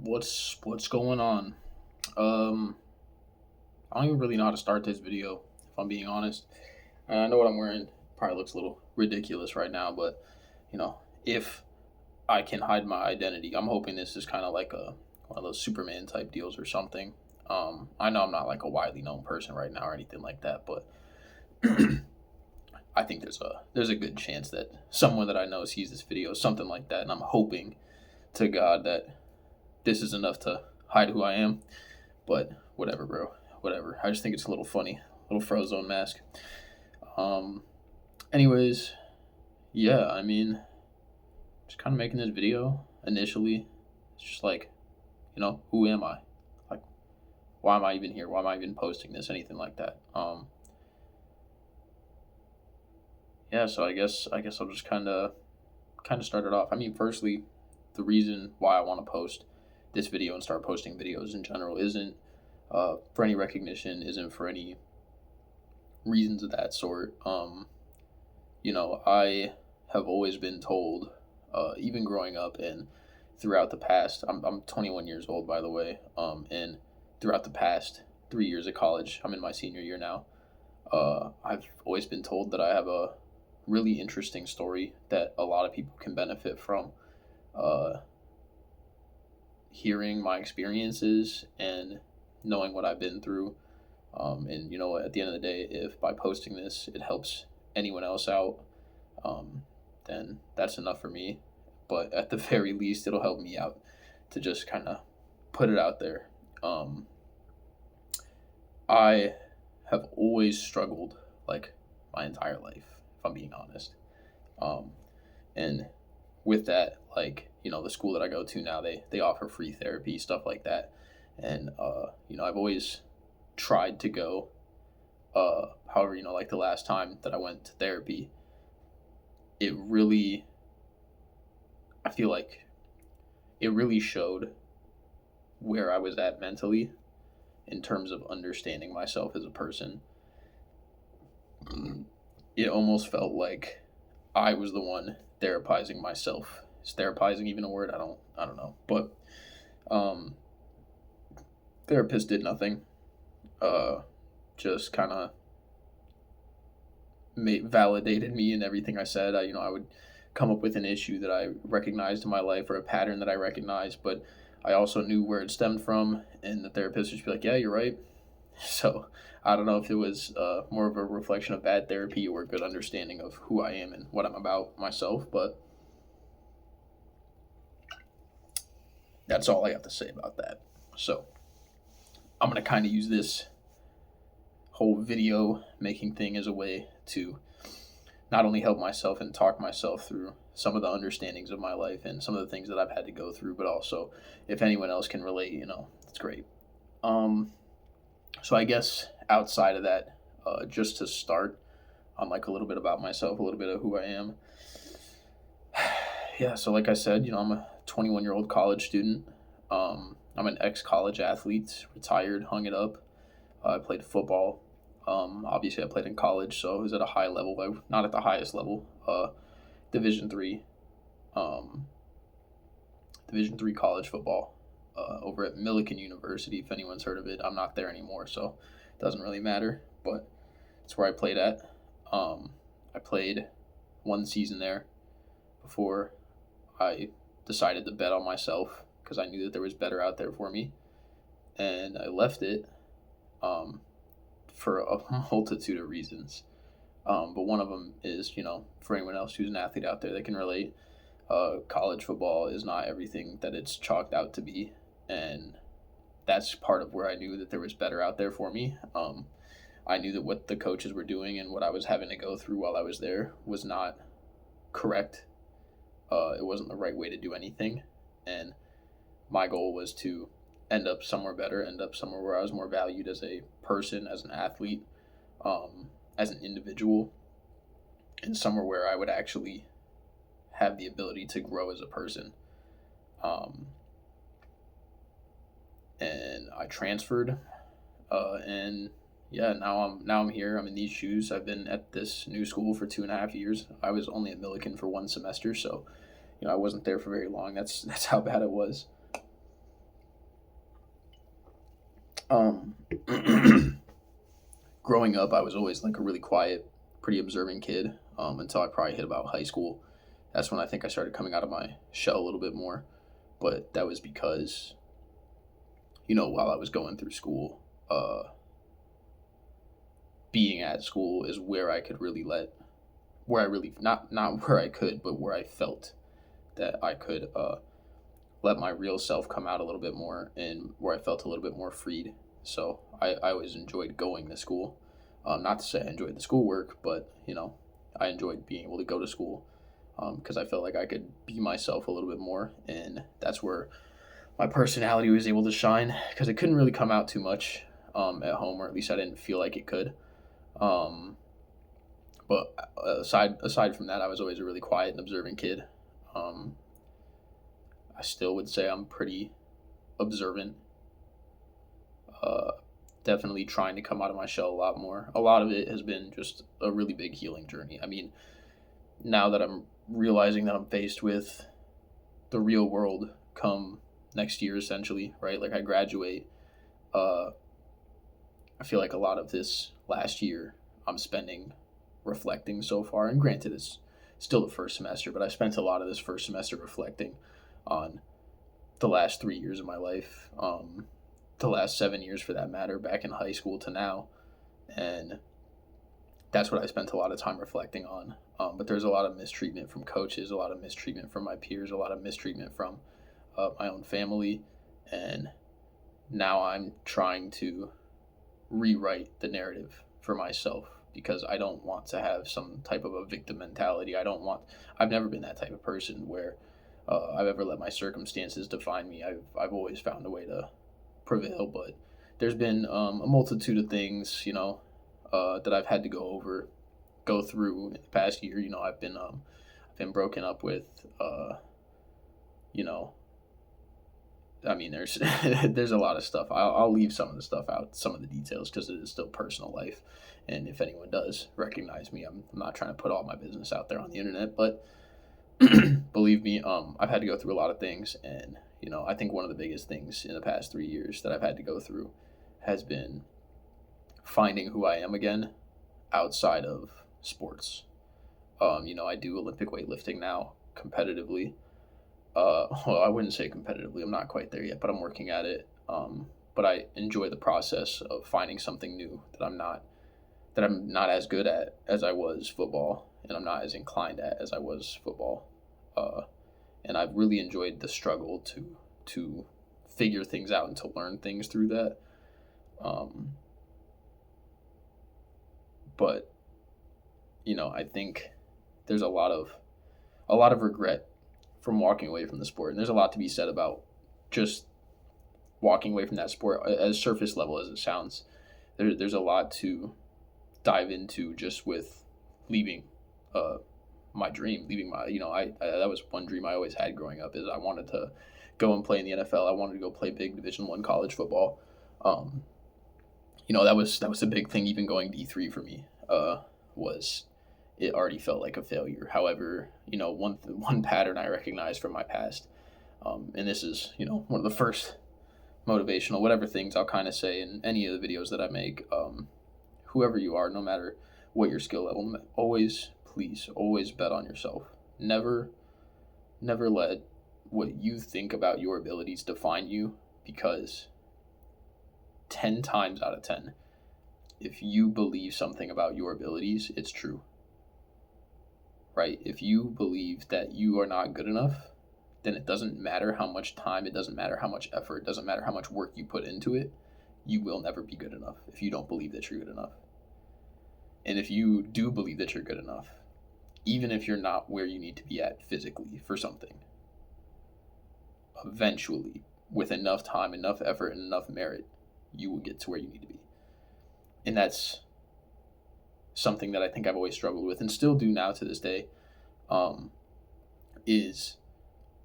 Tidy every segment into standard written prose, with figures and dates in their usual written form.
What's going on? Um, I don't even really know how to start this video, if I'm being honest. I know what I'm wearing probably looks a little ridiculous right now, but you know, if I can hide my identity, I'm hoping this is kind of like a one of those Superman type deals or something. I know I'm not like a widely known person right now or anything like that, but I think there's a good chance that someone that I know sees this video, something like that, and I'm hoping to God that this is enough to hide who I am. But whatever, bro. Whatever. I just think it's a little funny. Little Frozone mask. Um. Anyways, yeah. I mean, just kind of making this video initially. It's just like, who am I? Like, why am I even here? Why am I even posting this? Anything like that. Yeah. So I guess I'll just kind of start it off. I mean, firstly, the reason why I want to post this video and start posting videos in general isn't for any recognition, isn't for any reasons of that sort. I have always been told, even growing up and throughout the past, I'm 21 years old, by the way, and throughout the past 3 years of college, I'm in my senior year now. I've always been told that I have a really interesting story that a lot of people can benefit from. Uh, Hearing my experiences and knowing what I've been through. And at the end of the day, if by posting this it helps anyone else out, um, then that's enough for me. But at the very least, it'll help me out to just kind of put it out there. Um, I have always struggled like my entire life, if I'm being honest. Um, and with that, like the school that I go to now, they offer free therapy, stuff like that, and I've always tried to go. However, like the last time that I went to therapy, it really, I feel like it really showed where I was at mentally in terms of understanding myself as a person. It almost felt like I was the one therapizing myself. Is therapizing even a word? I don't know. But um, therapist did nothing. Uh, just kind of validated me in everything I said. I would come up with an issue that I recognized in my life or a pattern that I recognized, but I also knew where it stemmed from, and the therapist would just be like, "Yeah, you're right." So I don't know if it was more of a reflection of bad therapy or a good understanding of who I am and what I'm about myself, but that's all I have to say about that. So I'm gonna kind of use this whole video making thing as a way to not only help myself and talk myself through some of the understandings of my life and some of the things that I've had to go through, but also if anyone else can relate, it's great. Um, so I guess outside of that, just to start on like a little bit about myself, a little bit of who I am. Yeah, so like I said, I'm a 21-year-old college student. I'm an ex-college athlete, retired, hung it up. I played football. Obviously, I played in college, so I was at a high level, but not at the highest level. Division 3, um, Division 3 college football over at Millikan University. If anyone's heard of it, I'm not there anymore, so it doesn't really matter. But it's where I played at. I played one season there before I decided to bet on myself because I knew that there was better out there for me, and I left it um, for a multitude of reasons. But one of them is, for anyone else who's an athlete out there that can relate, college football is not everything that it's chalked out to be. And that's part of where I knew that there was better out there for me. I knew that what the coaches were doing and what I was having to go through while I was there was not correct. It wasn't the right way to do anything. And my goal was to end up somewhere better, end up somewhere where I was more valued as a person, as an athlete, as an individual, and somewhere where I would actually have the ability to grow as a person. Um, and I transferred, and yeah, now I'm here. I'm in these shoes. I've been at this new school for 2.5 years. I was only at Millikan for one semester, so I wasn't there for very long. That's how bad it was. Um, Growing up, I was always like a really quiet, pretty observant kid until I probably hit about high school. That's when I think I started coming out of my shell a little bit more. But that was because, while I was going through school, being at school is where I could really where I really, not where I could, but where I felt that I could let my real self come out a little bit more and where I felt a little bit more freed. So I always enjoyed going to school. Not to say I enjoyed the schoolwork, but I enjoyed being able to go to school because I felt like I could be myself a little bit more, and that's where my personality was able to shine because it couldn't really come out too much at home, or at least I didn't feel like it could. Um, but aside from that, I was always a really quiet and observant kid. Um, I still would say I'm pretty observant. Uh, Definitely trying to come out of my shell a lot more. A lot of it has been just a really big healing journey. I mean, now that I'm realizing that I'm faced with the real world come next year, essentially, right? Like I graduate. Uh, I feel like a lot of this last year I'm spending reflecting so far. And granted, it's still the first semester, but I spent a lot of this first semester reflecting on the last 3 years of my life, the last 7 years for that matter, back in high school to now. And that's what I spent a lot of time reflecting on. But there's a lot of mistreatment from coaches, a lot of mistreatment from my peers, a lot of mistreatment from my own family. And now I'm trying to rewrite the narrative for myself because I don't want to have some type of a victim mentality. I've never been that type of person where I've ever let my circumstances define me. I've always found a way to prevail, but there's been a multitude of things, that I've had to go through in the past year. I've been broken up with, you know, I mean, there's there's a lot of stuff. I'll leave some of the stuff out, some of the details, because it is still personal life. And if anyone does recognize me, I'm not trying to put all my business out there on the internet. But believe me, I've had to go through a lot of things, and I think one of the biggest things in the past 3 years that I've had to go through has been finding who I am again outside of sports. I do Olympic weightlifting now competitively. Well, I wouldn't say competitively. I'm not quite there yet, but I'm working at it. But I enjoy the process of finding something new that I'm not as good at as I was football, and I'm not as inclined at as I was football. Uh, and I've really enjoyed the struggle to figure things out and to learn things through that. Um, but I think there's a lot of regret from walking away from the sport, and there's a lot to be said about just walking away from that sport. As surface level as it sounds, there's a lot to dive into just with leaving uh, my dream, leaving my I that was one dream I always had growing up, is I wanted to go and play in the NFL. I wanted to go play big Division 1 college football. Um, that was a big thing. Even going D3 for me was it already felt like a failure. However, one pattern I recognize from my past, and this is one of the first motivational whatever things I'll kind of say in any of the videos that I make. Whoever you are, no matter what your skill level, always, please, always bet on yourself. Never let what you think about your abilities define you, because 10 times out of 10, if you believe something about your abilities, it's true. Right? If you believe that you are not good enough, then it doesn't matter how much time, it doesn't matter how much effort, it doesn't matter how much work you put into it, you will never be good enough if you don't believe that you're good enough. And if you do believe that you're good enough, even if you're not where you need to be at physically for something, eventually, with enough time, enough effort, and enough merit, you will get to where you need to be. And that's something that I think I've always struggled with and still do now to this day, is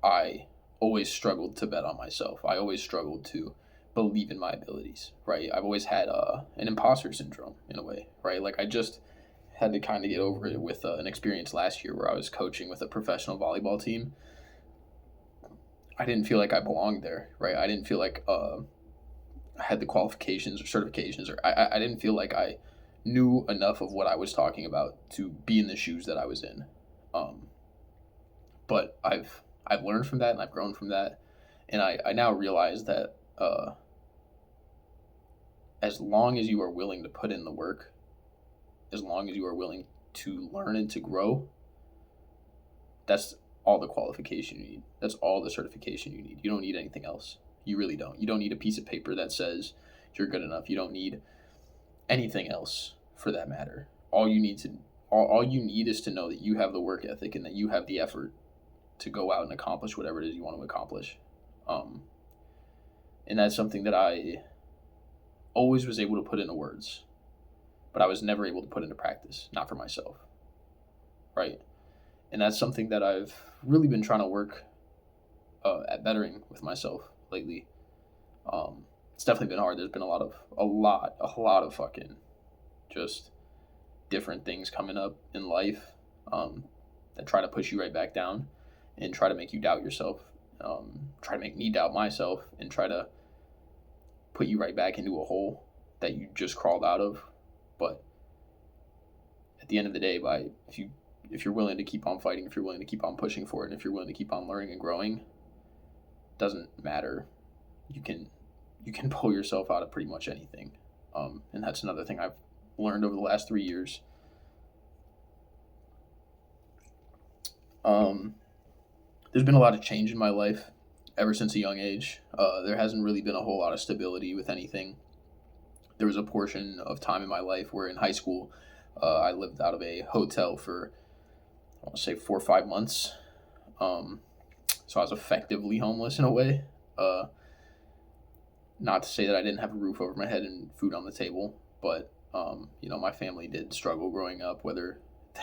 I always struggled to bet on myself. I always struggled to believe in my abilities, right? I've always had an imposter syndrome in a way, right? Like I just had to kind of get over it with an experience last year where I was coaching with a professional volleyball team. I didn't feel like I belonged there, right? I didn't feel like had the qualifications or certifications, or I didn't feel like I knew enough of what I was talking about to be in the shoes that I was in. Um, but I've learned from that and I've grown from that, and I now realize that as long as you are willing to put in the work, as long as you are willing to learn and to grow, that's all the qualification you need. That's all the certification you need. You don't need anything else. You really don't. You don't need a piece of paper that says you're good enough. You don't need anything else for that matter. All you need is to know that you have the work ethic and that you have the effort to go out and accomplish whatever it is you want to accomplish. Um, and that's something that I always was able to put into words, but I was never able to put into practice, not for myself, right? And that's something that I've really been trying to work at bettering with myself lately. It's definitely been hard. There's been a lot of fucking just different things coming up in life that try to push you right back down and try to make you doubt yourself, try to make me doubt myself, and try to put you right back into a hole that you just crawled out of. But at the end of the day, if you're willing to keep on fighting, if you're willing to keep on pushing for it, and if you're willing to keep on learning and growing, doesn't matter. You can pull yourself out of pretty much anything, and that's another thing I've learned over the last 3 years. There's been a lot of change in my life ever since a young age. There hasn't really been a whole lot of stability with anything. There was a portion of time in my life where in high school, I lived out of a hotel for, I want to say, 4 or 5 months. Um, so I was effectively homeless in a way. Uh, Not to say that I didn't have a roof over my head and food on the table, but my family did struggle growing up, whether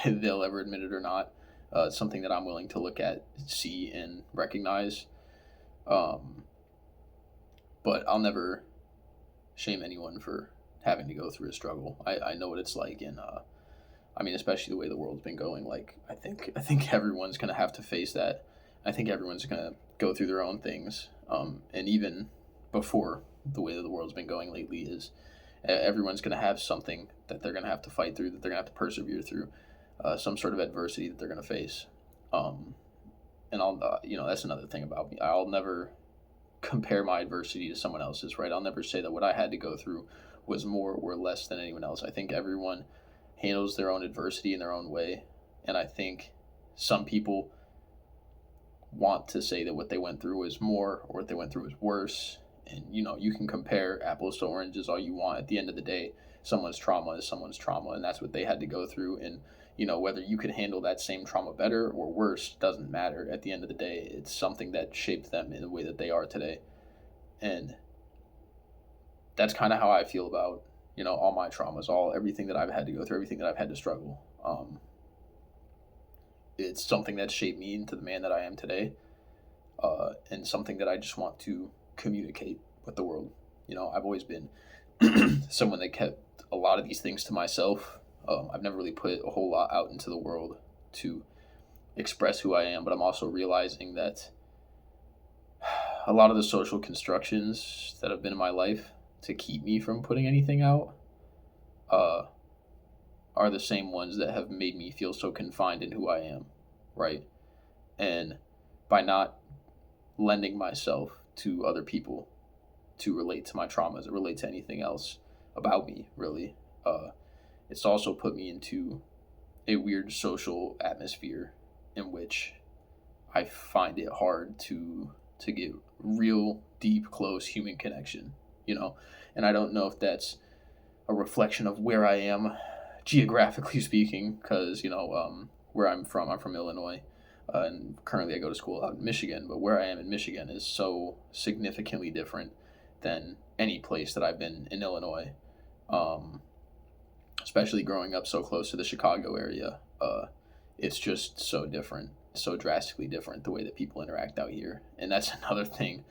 they'll ever admit it or not. It's something that I'm willing to look at, see, and recognize. Um, but I'll never shame anyone for having to go through a struggle. I know what it's like, and I mean, especially the way the world's been going. Like, I think everyone's gonna have to face that. I think everyone's gonna go through their own things. And even before the way that the world's been going lately is, everyone's gonna have something that they're gonna have to fight through, that they're gonna have to persevere through, some sort of adversity that they're gonna face. Um, and that's another thing about me. I'll never compare my adversity to someone else's, right? I'll never say that what I had to go through was more or less than anyone else. I think everyone handles their own adversity in their own way. And I think some people want to say that what they went through was more or what they went through was worse. And, you can compare apples to oranges all you want. At the end of the day, someone's trauma is someone's trauma, and that's what they had to go through. And, whether you could handle that same trauma better or worse doesn't matter. At the end of the day, it's something that shaped them in the way that they are today. And that's kind of how I feel about, all my traumas, everything that I've had to go through, everything that I've had to struggle. It's something that shaped me into the man that I am today, and something that I just want to communicate with the world. I've always been someone that kept a lot of these things to myself. I've never really put a whole lot out into the world to express who I am, but I'm also realizing that a lot of the social constructions that have been in my life to keep me from putting anything out uh, are the same ones that have made me feel so confined in who I am, right? And by not lending myself to other people to relate to my traumas or relate to anything else about me, really, it's also put me into a weird social atmosphere in which I find it hard to get real, deep, close human connection, and I don't know if that's a reflection of where I am geographically speaking, because where I'm from Illinois, and currently I go to school out in Michigan. But where I am in Michigan is so significantly different than any place that I've been in Illinois. Especially growing up so close to the Chicago area, it's just so different, so drastically different the way that people interact out here, and that's another thing.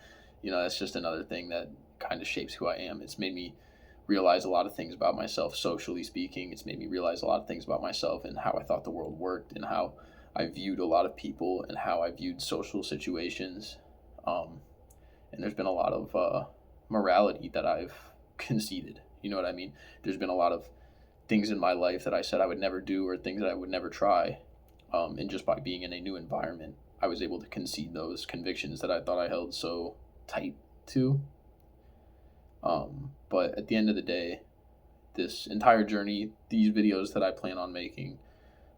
That's just another thing that kind of shapes who I am. It's made me realize a lot of things about myself socially speaking. It's made me realize a lot of things about myself and how I thought the world worked and how I viewed a lot of people and how I viewed social situations. And there's been a lot of morality that I've conceded. You know what I mean? There's been a lot of things in my life that I said I would never do or things that I would never try. And just by being in a new environment, I was able to concede those convictions that I thought I held so tight to. But at the end of the day, this entire journey, these videos that I plan on making,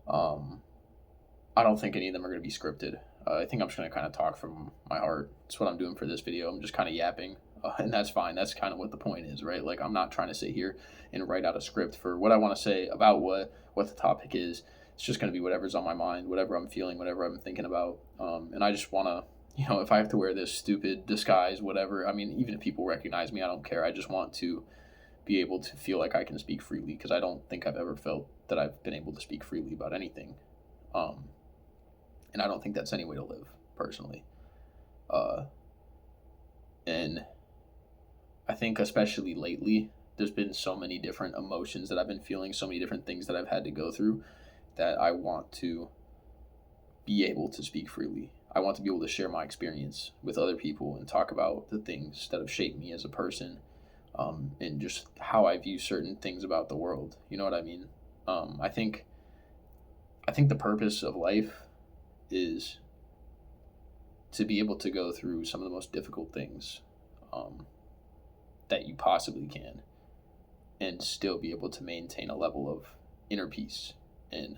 I don't think any of them are going to be scripted. I think I'm just going to kind of talk from my heart. That's what I'm doing for this video. I'm just kind of yapping, and that's fine. That's kind of what the point is, right? Like, I'm not trying to sit here and write out a script for what I want to say about what the topic is. It's just going to be whatever's on my mind, whatever I'm feeling, whatever I'm thinking about. And I just want to, if I have to wear this stupid disguise, whatever, I mean, even if people recognize me, I don't care. I just want to be able to feel like I can speak freely, because I don't think I've ever felt that I've been able to speak freely about anything. And I don't think that's any way to live, personally. And I think especially lately, there's been so many different emotions that I've been feeling, so many different things that I've had to go through, that I want to be able to speak freely. I want to be able to share my experience with other people and talk about the things that have shaped me as a person, and just how I view certain things about the world. You know what I mean? I think the purpose of life is to be able to go through some of the most difficult things that you possibly can, and still be able to maintain a level of inner peace and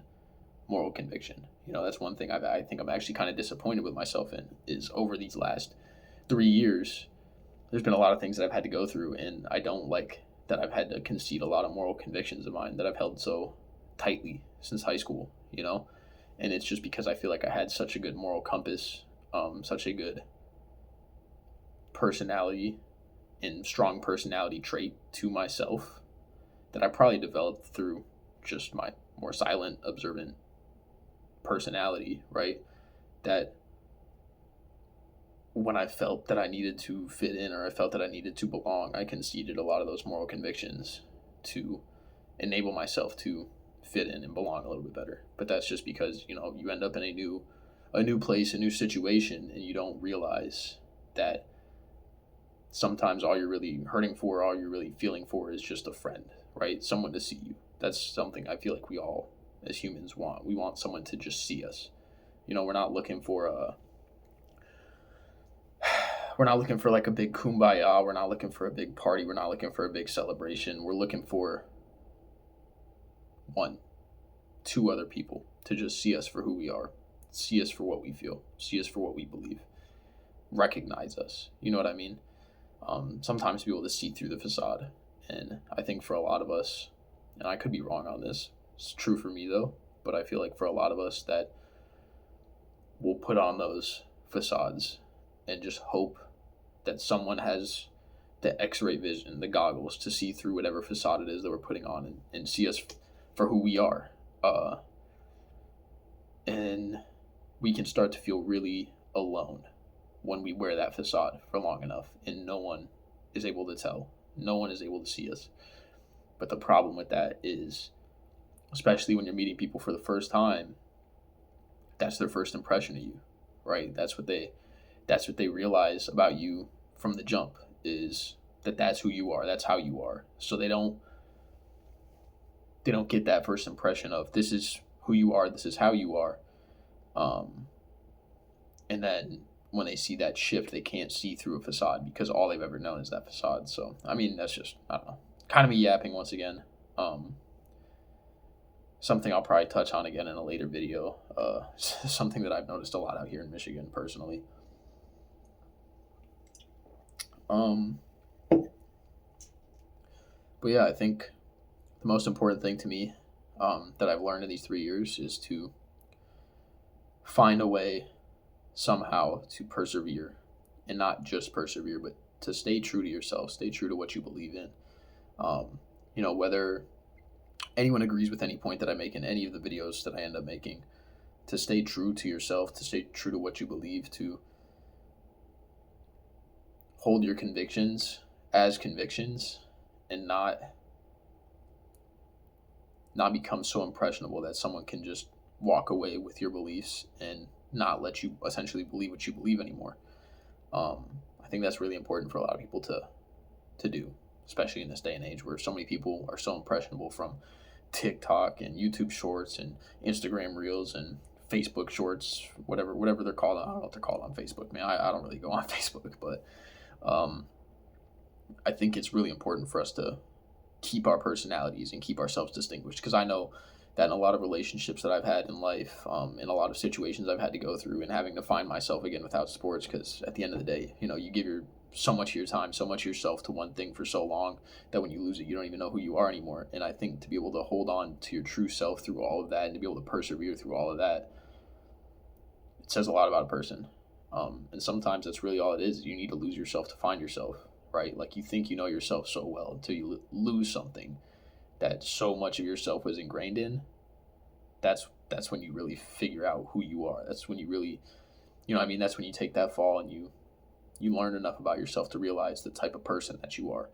moral conviction. That's one thing I think I'm actually kind of disappointed with myself in, is over these last 3 years, there's been a lot of things that I've had to go through, and I don't like that I've had to concede a lot of moral convictions of mine that I've held so tightly since high school, and it's just because I feel like I had such a good moral compass, such a good personality and strong personality trait to myself, that I probably developed through just my more silent, observant personality, right? That when I felt that I needed to fit in, or I felt that I needed to belong, I conceded a lot of those moral convictions to enable myself to fit in and belong a little bit better. But that's just because, you end up in a new place, a new situation, and you don't realize that sometimes all you're really hurting for, all you're really feeling for, is just a friend, right? Someone to see you. That's something I feel like we all as humans want. We want someone to just see us. We're not looking for like a big kumbaya. We're not looking for a big party. We're not looking for a big celebration. We're looking for 1, 2 other people to just see us for who we are, see us for what we feel, see us for what we believe, recognize us. You know what I mean? Sometimes be able to see through the facade. And I think for a lot of us, and I could be wrong on this, it's true for me though, but I feel like for a lot of us that will put on those facades and just hope that someone has the x-ray vision, the goggles, to see through whatever facade it is that we're putting on, and see us for who we are. And we can start to feel really alone when we wear that facade for long enough, and no one is able to tell. No one is able to see us. But the problem with that is, especially when you're meeting people for the first time, that's their first impression of you, right? That's what they realize about you from the jump, is that that's who you are, that's how you are. So they don't get that first impression of, this is who you are, this is how you are. And then when they see that shift, they can't see through a facade, because all they've ever known is that facade. So, I mean, that's just, I don't know, kind of me yapping once again. Something I'll probably touch on again in a later video. Something that I've noticed a lot out here in Michigan, personally. But yeah, I think the most important thing to me, that I've learned in these 3 years, is to find a way somehow to persevere, and not just persevere, but to stay true to yourself, stay true to what you believe in. Whether anyone agrees with any point that I make in any of the videos that I end up making, to stay true to yourself, to stay true to what you believe, to hold your convictions as convictions, and not become so impressionable that someone can just walk away with your beliefs and not let you essentially believe what you believe anymore. I think that's really important for a lot of people to to do, especially in this day and age where so many people are so impressionable from TikTok and YouTube Shorts and Instagram Reels and Facebook Shorts, whatever they're called. I don't know what they're called on Facebook, man. I don't really go on Facebook, but um, I think it's really important for us to keep our personalities and keep ourselves distinguished, because I know that in a lot of relationships that I've had in life, in a lot of situations I've had to go through and having to find myself again without sports, because at the end of the day, you give so much of your time, so much of yourself to one thing for so long that when you lose it, you don't even know who you are anymore. And I think to be able to hold on to your true self through all of that and to be able to persevere through all of that, it says a lot about a person. And sometimes that's really all it is. You need to lose yourself to find yourself, right? Like, you think you know yourself so well until you lose something that so much of yourself was ingrained in. That's when you really figure out who you are. That's when you really, that's when you take that fall and you learn enough about yourself to realize the type of person that you are,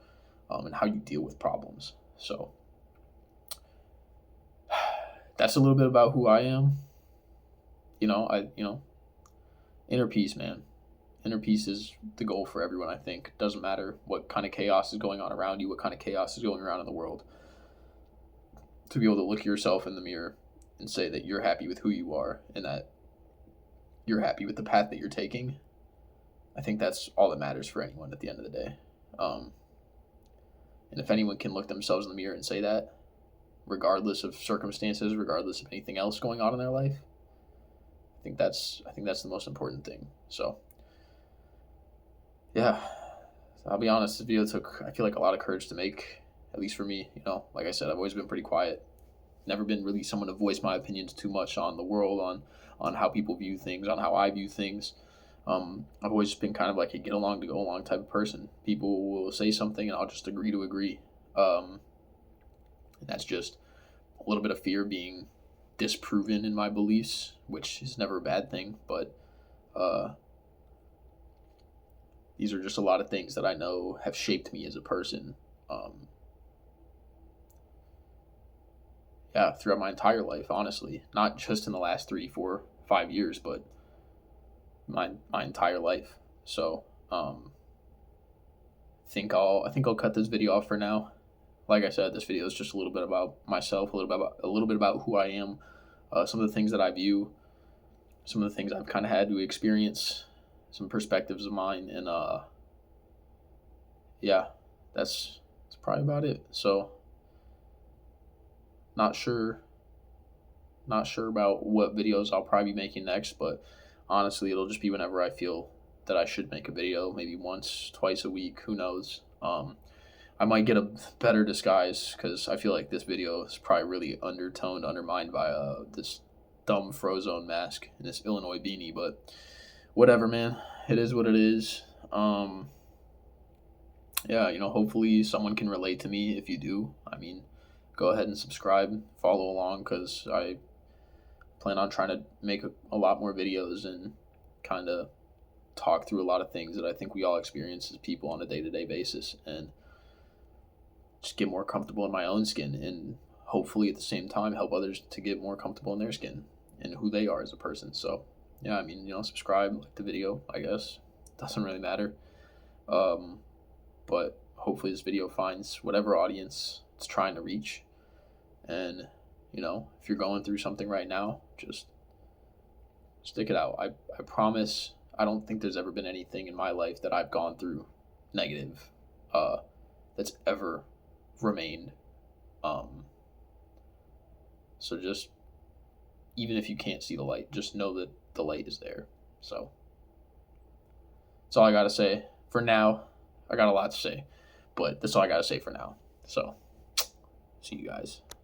and how you deal with problems. So that's a little bit about who I am. Inner peace, man. Inner peace is the goal for everyone, I think. Doesn't matter what kind of chaos is going on around you, what kind of chaos is going around in the world. To be able to look at yourself in the mirror and say that you're happy with who you are and that you're happy with the path that you're taking, I think that's all that matters for anyone at the end of the day. And if anyone can look themselves in the mirror and say that, regardless of circumstances, regardless of anything else going on in their life, I think that's the most important thing. So, yeah, I'll be honest. This video took, I feel like, a lot of courage to make, at least for me. Like I said, I've always been pretty quiet. Never been really someone to voice my opinions too much on the world, on how people view things, on how I view things. I've always been kind of like a get along to go along type of person. People will say something and I'll just agree to agree. And that's just a little bit of fear being disproven in my beliefs, which is never a bad thing. But these are just a lot of things that I know have shaped me as a person. Throughout my entire life, honestly, not just in the last 3, 4, 5 years, but my entire life. So, I think I'll cut this video off for now. Like I said, this video is just a little bit about myself, a little bit about who I am, some of the things that I view, some of the things I've kind of had to experience, some perspectives of mine, and that's probably about it. So, not sure about what videos I'll probably be making next, but honestly, it'll just be whenever I feel that I should make a video, maybe once, twice a week, who knows. I might get a better disguise, because I feel like this video is probably really undermined by this dumb Frozone mask and this Illinois beanie, but whatever, man. It is what it is. Hopefully someone can relate to me. If you do, go ahead and subscribe, follow along, because I plan on trying to make a lot more videos and kind of talk through a lot of things that I think we all experience as people on a day-to-day basis, and just get more comfortable in my own skin, and hopefully at the same time help others to get more comfortable in their skin and who they are as a person. So, subscribe, like the video, I guess. Doesn't really matter. But hopefully this video finds whatever audience it's trying to reach. And, if you're going through something right now, just stick it out. I promise I don't think there's ever been anything in my life that I've gone through negative that's ever remained. So just, even if you can't see the light, just know that the light is there. So that's all I got to say for now. I got a lot to say, but that's all I got to say for now. So see you guys.